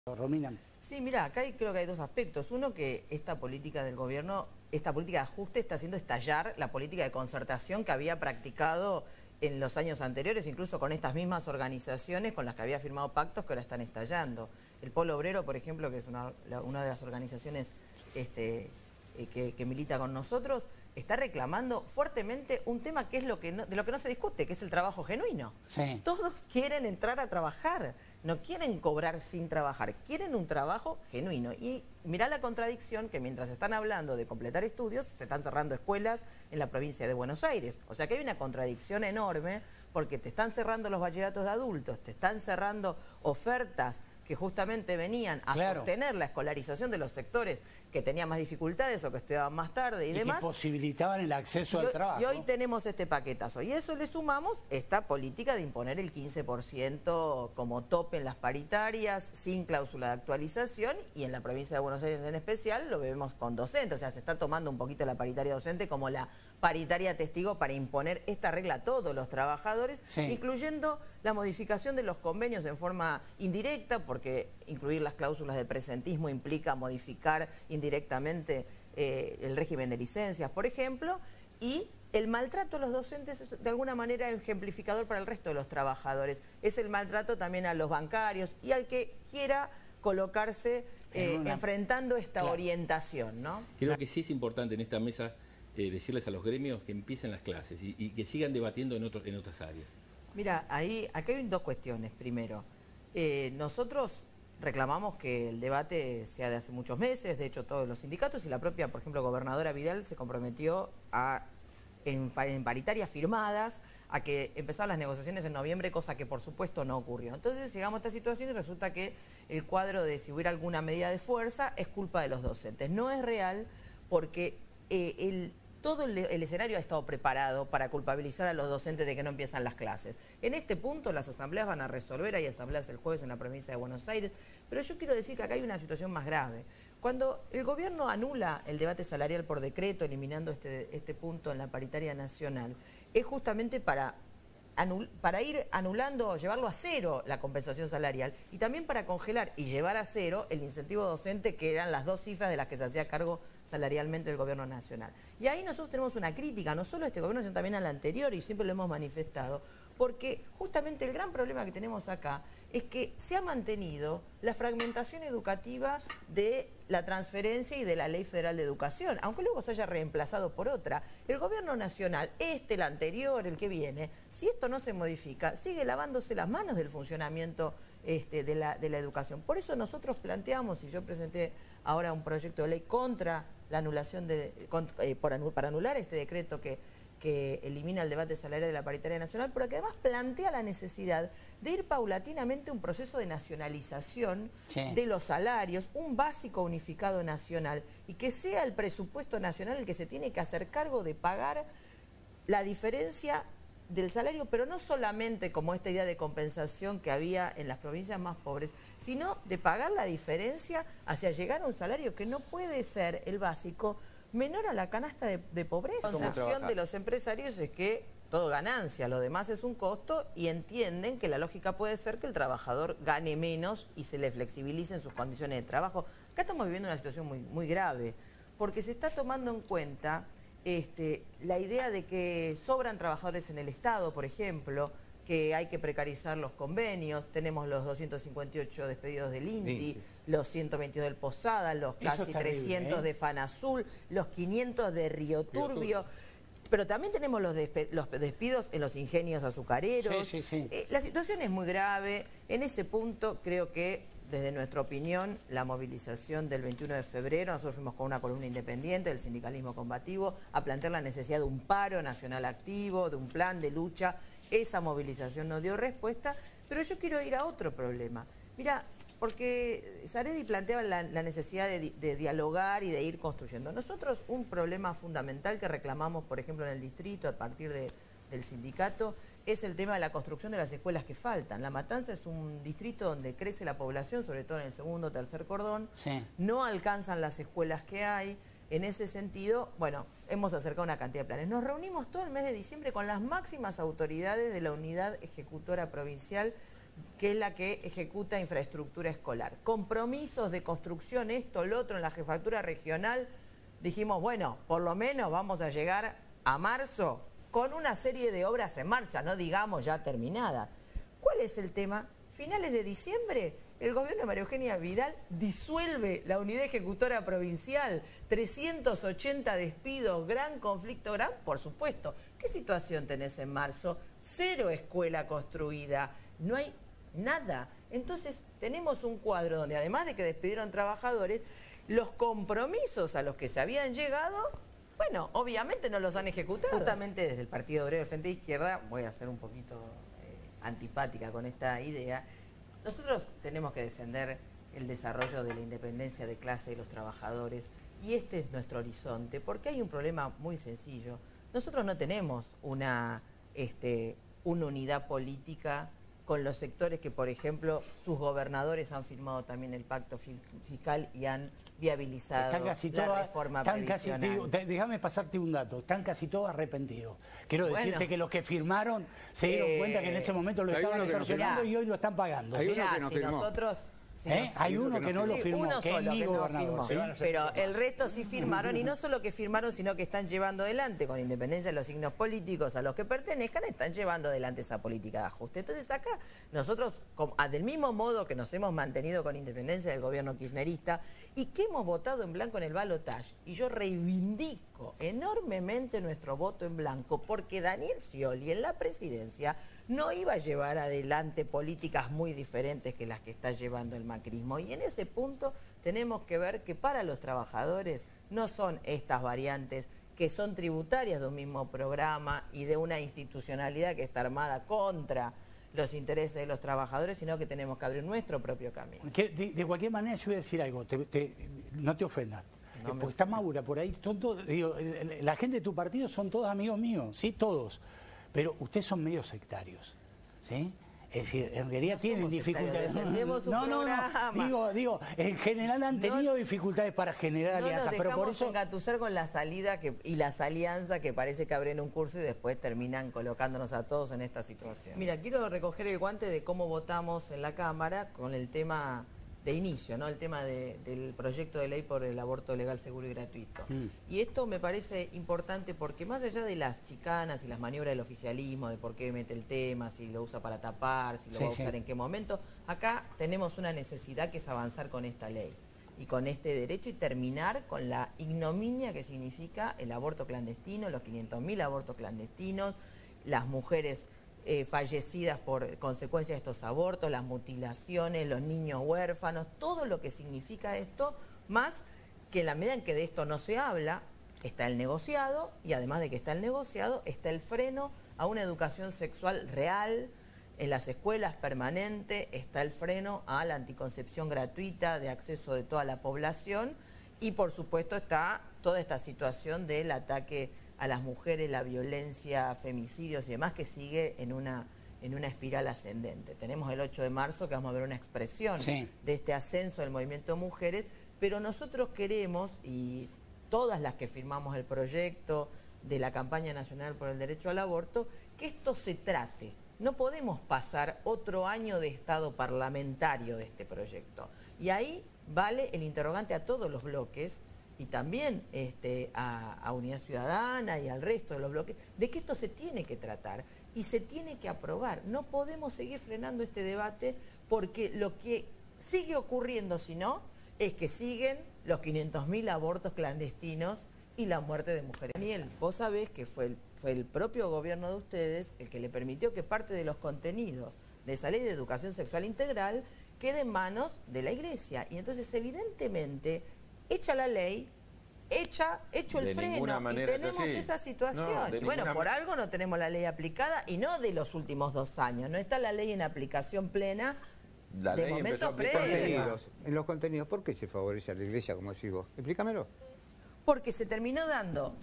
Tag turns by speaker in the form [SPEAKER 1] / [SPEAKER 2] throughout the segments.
[SPEAKER 1] Romina.
[SPEAKER 2] Sí, mira, acá creo que hay dos aspectos. Uno, que esta política del gobierno, esta política de ajuste está haciendo estallar la política de concertación que había practicado en los años anteriores, incluso con estas mismas organizaciones con las que había firmado pactos que ahora están estallando. El Polo Obrero, por ejemplo, que es una de las organizaciones que milita con nosotros, está reclamando fuertemente un tema que es de lo que no se discute, que es el trabajo genuino.
[SPEAKER 1] Sí.
[SPEAKER 2] Todos quieren entrar a trabajar, no quieren cobrar sin trabajar, quieren un trabajo genuino. Y mirá la contradicción, que mientras están hablando de completar estudios, se están cerrando escuelas en la provincia de Buenos Aires. O sea que hay una contradicción enorme, porque te están cerrando los bachilleratos de adultos, te están cerrando ofertas que justamente venían a sostener la escolarización de los sectores que tenían más dificultades o que estudiaban más tarde y demás.
[SPEAKER 1] Que posibilitaban el acceso al trabajo.
[SPEAKER 2] Y hoy tenemos este paquetazo. Y a eso le sumamos esta política de imponer el 15% como tope en las paritarias, sin cláusula de actualización, y en la provincia de Buenos Aires en especial lo vemos con docentes. O sea, se está tomando un poquito la paritaria docente como la paritaria testigo para imponer esta regla a todos los trabajadores, incluyendo la modificación de los convenios en forma indirecta, porque incluir las cláusulas de presentismo implica modificar indirectamente el régimen de licencias, por ejemplo, y el maltrato a los docentes es de alguna manera ejemplificador para el resto de los trabajadores. Es el maltrato también a los bancarios y al que quiera colocarse enfrentando esta orientación, ¿no?
[SPEAKER 3] Creo que sí es importante en esta mesa decirles a los gremios que empiecen las clases y que sigan debatiendo en otras áreas.
[SPEAKER 2] Mira, acá hay dos cuestiones. Primero, nosotros reclamamos que el debate sea de hace muchos meses, de hecho todos los sindicatos y la propia, por ejemplo, gobernadora Vidal se comprometió en paritarias firmadas a que empezaran las negociaciones en noviembre, cosa que por supuesto no ocurrió. Entonces llegamos a esta situación y resulta que el cuadro de si hubiera alguna medida de fuerza es culpa de los docentes. No es real, porque todo el escenario ha estado preparado para culpabilizar a los docentes de que no empiezan las clases. En este punto las asambleas van a resolver, hay asambleas el jueves en la provincia de Buenos Aires, pero yo quiero decir que acá hay una situación más grave. Cuando el gobierno anula el debate salarial por decreto, eliminando este punto en la paritaria nacional, es justamente para ir anulando, llevarlo a cero la compensación salarial, y también para congelar y llevar a cero el incentivo docente, que eran las dos cifras de las que se hacía cargo salarialmente el gobierno nacional. Y ahí nosotros tenemos una crítica, no solo a este gobierno, sino también al anterior, y siempre lo hemos manifestado, porque justamente el gran problema que tenemos acá es que se ha mantenido la fragmentación educativa de la transferencia y de la Ley Federal de Educación, aunque luego se haya reemplazado por otra. El gobierno nacional, el anterior, el que viene, si esto no se modifica, sigue lavándose las manos del funcionamiento de la educación. Por eso nosotros planteamos, y yo presenté ahora un proyecto de ley contra la anulación para anular este decreto que elimina el debate salarial de la paritaria nacional, pero que además plantea la necesidad de ir paulatinamente a un proceso de nacionalización de los salarios, un básico unificado nacional, y que sea el presupuesto nacional el que se tiene que hacer cargo de pagar la diferencia del salario, pero no solamente como esta idea de compensación que había en las provincias más pobres, sino de pagar la diferencia hacia llegar a un salario que no puede ser el básico menor a la canasta de pobreza. La concepción de los empresarios es que todo ganancia, lo demás es un costo, y entienden que la lógica puede ser que el trabajador gane menos y se le flexibilicen sus condiciones de trabajo. Acá estamos viviendo una situación muy grave, porque se está tomando en cuenta la idea de que sobran trabajadores en el Estado, por ejemplo, que hay que precarizar los convenios. Tenemos los 258 despedidos del INTI, los 122 del Posada, los casi 300 de Fanazul, los 500 de Río Turbio. Pero también tenemos los despidos en los ingenios azucareros. La situación es muy grave. En ese punto creo que, desde nuestra opinión, la movilización del 21 de febrero, nosotros fuimos con una columna independiente del sindicalismo combativo a plantear la necesidad de un paro nacional activo, de un plan de lucha. Esa movilización no dio respuesta, pero yo quiero ir a otro problema. Mira, porque Saredi planteaba la necesidad de dialogar y de ir construyendo. Nosotros, un problema fundamental que reclamamos, por ejemplo, en el distrito a partir del sindicato, es el tema de la construcción de las escuelas que faltan. La Matanza es un distrito donde crece la población, sobre todo en el segundo o tercer cordón. No alcanzan las escuelas que hay. En ese sentido, bueno, hemos acercado una cantidad de planes. Nos reunimos todo el mes de diciembre con las máximas autoridades de la unidad ejecutora provincial que es la que ejecuta infraestructura escolar. Compromisos de construcción, esto, lo otro, en la jefatura regional, dijimos, bueno, por lo menos vamos a llegar a marzo con una serie de obras en marcha, no digamos ya terminadas. ¿Cuál es el tema? Finales de diciembre, el gobierno de María Eugenia Vidal disuelve la unidad ejecutora provincial, 380 despidos, gran conflicto, por supuesto. ¿Qué situación tenés en marzo? 0 escuela construida, no hay nada. Entonces tenemos un cuadro donde además de que despidieron trabajadores, los compromisos a los que se habían llegado, bueno, obviamente no los han ejecutado. Justamente desde el Partido Obrero del Frente de Izquierda, voy a ser un poquito antipática con esta idea, nosotros tenemos que defender el desarrollo de la independencia de clase de los trabajadores y este es nuestro horizonte, porque hay un problema muy sencillo. Nosotros no tenemos una unidad política con los sectores que, por ejemplo, sus gobernadores han firmado también el pacto fiscal y han viabilizado la reforma previsional.
[SPEAKER 1] Déjame pasarte un dato, están casi todos arrepentidos. Quiero decirte que los que firmaron se dieron cuenta que en ese momento lo estaban extorsionando y hoy lo están pagando.
[SPEAKER 2] Hay uno que no firmó.
[SPEAKER 1] Hay uno que no lo firmó, que es mi gobernador.
[SPEAKER 2] ¿Sí? Pero el resto sí firmaron, y no solo que firmaron, sino que están llevando adelante, con independencia de los signos políticos a los que pertenezcan, están llevando adelante esa política de ajuste. Entonces acá nosotros, del mismo modo que nos hemos mantenido con independencia del gobierno kirchnerista y que hemos votado en blanco en el balotaje, y yo reivindico enormemente nuestro voto en blanco, porque Daniel Scioli en la presidencia no iba a llevar adelante políticas muy diferentes que las que está llevando el macrismo. Y en ese punto tenemos que ver que para los trabajadores no son estas variantes que son tributarias de un mismo programa y de una institucionalidad que está armada contra los intereses de los trabajadores, sino que tenemos que abrir nuestro propio camino.
[SPEAKER 1] De cualquier manera yo voy a decir algo, no te ofendas. Porque está Maura por ahí, la gente de tu partido son todos amigos míos, sí, todos. Pero ustedes son medio sectarios, ¿sí? Es decir, en realidad tienen dificultades. Digo, en general han tenido dificultades para generar alianzas, pero por eso
[SPEAKER 2] engatusar con la salida y las alianzas que parece que abren un curso y después terminan colocándonos a todos en esta situación. Mira, quiero recoger el guante de cómo votamos en la Cámara con el tema de inicio, ¿no? El tema del proyecto de ley por el aborto legal, seguro y gratuito. Y esto me parece importante porque más allá de las chicanas y las maniobras del oficialismo, de por qué mete el tema, si lo usa para tapar, si lo va a usar en qué momento, acá tenemos una necesidad que es avanzar con esta ley y con este derecho y terminar con la ignominia que significa el aborto clandestino, los 500.000 abortos clandestinos, las mujeres fallecidas por consecuencia de estos abortos, las mutilaciones, los niños huérfanos, todo lo que significa esto, más que en la medida en que de esto no se habla, está el negociado, y además de que está el negociado, está el freno a una educación sexual real en las escuelas permanente, está el freno a la anticoncepción gratuita de acceso de toda la población y por supuesto está toda esta situación del ataque a las mujeres, la violencia, femicidios y demás, que sigue en una espiral ascendente. Tenemos el 8 de marzo que vamos a ver una expresión de este ascenso del movimiento de mujeres, pero nosotros queremos, y todas las que firmamos el proyecto de la campaña nacional por el derecho al aborto, que esto se trate. No podemos pasar otro año de estado parlamentario de este proyecto. Y ahí vale el interrogante a todos los bloques, y también a Unidad Ciudadana y al resto de los bloques, de que esto se tiene que tratar y se tiene que aprobar. No podemos seguir frenando este debate porque lo que sigue ocurriendo, si no, es que siguen los 500.000 abortos clandestinos y la muerte de mujeres. Daniel, vos sabés que fue el propio gobierno de ustedes el que le permitió que parte de los contenidos de esa ley de educación sexual integral quede en manos de la Iglesia. Y entonces, evidentemente, hecha la ley, hecho el freno, y tenemos esa situación. Bueno, por algo no tenemos la ley aplicada, y no de los últimos 2 años. No está la ley en aplicación plena.
[SPEAKER 4] La
[SPEAKER 2] de
[SPEAKER 4] ley
[SPEAKER 2] momento
[SPEAKER 4] en los contenidos, ¿por qué se favorece a la Iglesia, como decís vos? Explícamelo.
[SPEAKER 2] Porque se terminó dando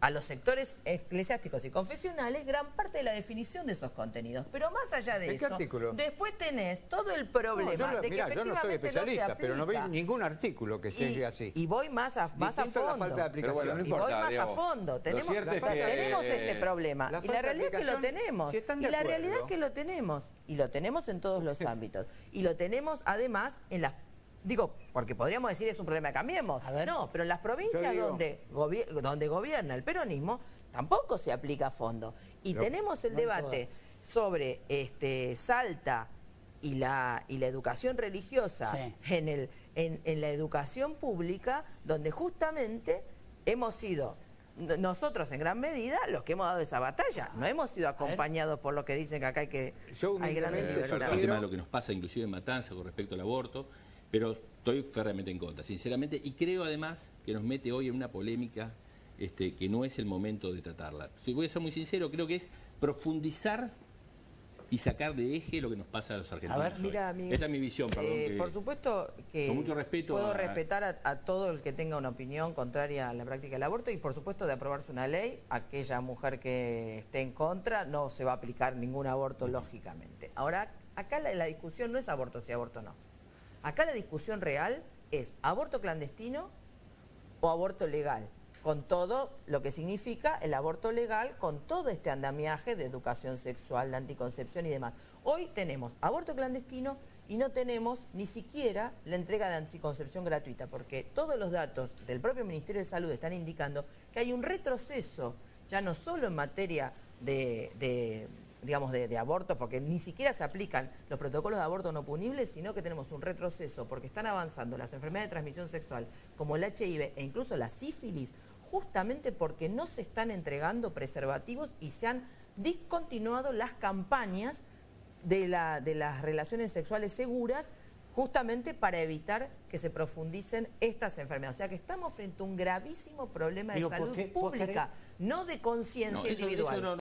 [SPEAKER 2] a los sectores eclesiásticos y confesionales gran parte de la definición de esos contenidos. Pero más allá de
[SPEAKER 4] ¿qué
[SPEAKER 2] eso,
[SPEAKER 4] artículo?
[SPEAKER 2] después tenés todo el problema de que
[SPEAKER 4] Mirá, yo no soy
[SPEAKER 2] efectivamente
[SPEAKER 4] especialista,
[SPEAKER 2] no se
[SPEAKER 4] pero no
[SPEAKER 2] aplica.
[SPEAKER 4] vi ningún artículo que sea así.
[SPEAKER 2] Y voy más a
[SPEAKER 4] Distinto a la
[SPEAKER 2] fondo.
[SPEAKER 4] falta de aplicación.
[SPEAKER 5] Pero bueno, no
[SPEAKER 2] Y voy
[SPEAKER 5] importa,
[SPEAKER 2] más
[SPEAKER 5] digamos.
[SPEAKER 2] a fondo. Tenemos,
[SPEAKER 5] Lo cierto es que-
[SPEAKER 2] tenemos este problema.
[SPEAKER 4] La
[SPEAKER 2] Y
[SPEAKER 4] falta
[SPEAKER 2] la
[SPEAKER 4] de
[SPEAKER 2] realidad es que lo
[SPEAKER 4] aplicación,
[SPEAKER 2] tenemos.
[SPEAKER 4] si están
[SPEAKER 2] Y
[SPEAKER 4] de
[SPEAKER 2] la realidad
[SPEAKER 4] acuerdo.
[SPEAKER 2] es que lo tenemos. Y lo tenemos en todos los ámbitos. Y lo tenemos además en las... Digo, porque podríamos decir es un problema de Cambiemos.
[SPEAKER 1] A ver.
[SPEAKER 2] No, pero en las provincias
[SPEAKER 4] Yo digo-
[SPEAKER 2] donde gobierna el peronismo tampoco se aplica a fondo. Y
[SPEAKER 4] Pero
[SPEAKER 2] tenemos el
[SPEAKER 1] no en
[SPEAKER 2] debate
[SPEAKER 1] todas.
[SPEAKER 2] sobre Salta y la educación religiosa
[SPEAKER 1] Sí.
[SPEAKER 2] en la educación pública, donde justamente hemos sido nosotros en gran medida los que hemos dado esa batalla. No hemos sido acompañados por lo que dicen que acá
[SPEAKER 4] Yo
[SPEAKER 2] hay grandes
[SPEAKER 4] humildemente
[SPEAKER 3] Sobre
[SPEAKER 2] libertades.
[SPEAKER 3] el tema de lo que nos pasa inclusive en Matanza con respecto al aborto, pero estoy férreamente en contra, sinceramente, y creo además que nos mete hoy en una polémica que no es el momento de tratarla. Si voy a ser muy sincero, creo que es profundizar y sacar de eje lo que nos pasa a los argentinos.
[SPEAKER 1] A ver,
[SPEAKER 3] hoy.
[SPEAKER 2] Mira,
[SPEAKER 3] Esta es mi visión, perdón. que-
[SPEAKER 2] por supuesto que
[SPEAKER 3] con mucho respeto
[SPEAKER 2] puedo
[SPEAKER 3] a-
[SPEAKER 2] respetar a todo el que tenga una opinión contraria a la práctica del aborto y por supuesto de aprobarse una ley, aquella mujer que esté en contra no se va a aplicar ningún aborto lógicamente. Ahora, acá la discusión no es aborto sí, aborto no. Acá la discusión real es aborto clandestino o aborto legal, con todo lo que significa el aborto legal, con todo este andamiaje de educación sexual, de anticoncepción y demás. Hoy tenemos aborto clandestino y no tenemos ni siquiera la entrega de anticoncepción gratuita, porque todos los datos del propio Ministerio de Salud están indicando que hay un retroceso, ya no solo en materia de aborto, porque ni siquiera se aplican los protocolos de aborto no punibles, sino que tenemos un retroceso porque están avanzando las enfermedades de transmisión sexual como el HIV e incluso la sífilis, justamente porque no se están entregando preservativos y se han discontinuado las campañas de las relaciones sexuales seguras, justamente para evitar que se profundicen estas enfermedades. O sea que estamos frente a un gravísimo problema de
[SPEAKER 1] Digo,
[SPEAKER 2] salud
[SPEAKER 1] ¿por qué- vos
[SPEAKER 2] pública, no de conciencia
[SPEAKER 3] No, eso
[SPEAKER 2] individual.
[SPEAKER 3] no-